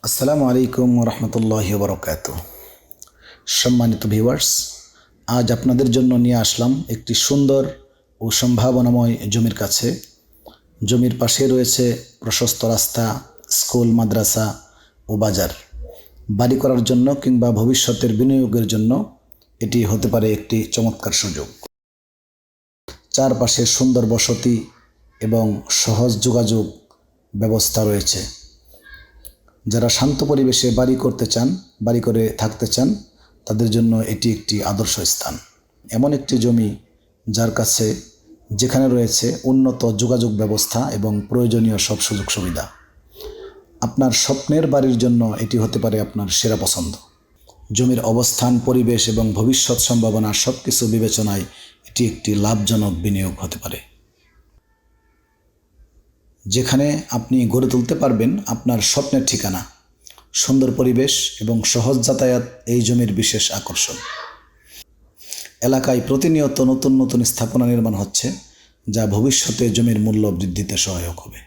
আসসালামু আলাইকুম রহমতুল্লাহি বরকাতুহ। সম্মানিত ভিউয়ার্স, আজ আপনাদের জন্য নিয়ে আসলাম একটি সুন্দর ও সম্ভাবনাময় জমির কাছে। জমির পাশে রয়েছে প্রশস্ত রাস্তা, স্কুল, মাদ্রাসা ও বাজার। বাড়ি করার জন্য কিংবা ভবিষ্যতের বিনিয়োগের জন্য এটি হতে পারে একটি চমৎকার সুযোগ। চারপাশে সুন্দর বসতি এবং সহজ যোগাযোগ ব্যবস্থা রয়েছে। যারা শান্ত পরিবেশে বাড়ি করতে চান, বাড়ি করে থাকতে চান, তাদের জন্য এটি একটি আদর্শ স্থান। এমন একটি জমি যার কাছে যেখানে রয়েছে উন্নত যোগাযোগ ব্যবস্থা এবং প্রয়োজনীয় সব সুযোগ সুবিধা। আপনার স্বপ্নের বাড়ির জন্য এটি হতে পারে আপনার সেরা পছন্দ। জমির অবস্থান, পরিবেশ এবং ভবিষ্যৎ সম্ভাবনা সব কিছু বিবেচনায় এটি একটি লাভজনক বিনিয়োগ হতে পারে, যেখানে আপনি গড়ে তুলতে পারবেন আপনার স্বপ্নের ঠিকানা। সুন্দর পরিবেশ এবং সহজ যাতায়াত এই জমির বিশেষ আকর্ষণ। এলাকায় প্রতিনিয়ত নতুন নতুন স্থাপনা নির্মাণ হচ্ছে, যা ভবিষ্যতে জমির মূল্য বৃদ্ধিতে সহায়ক হবে।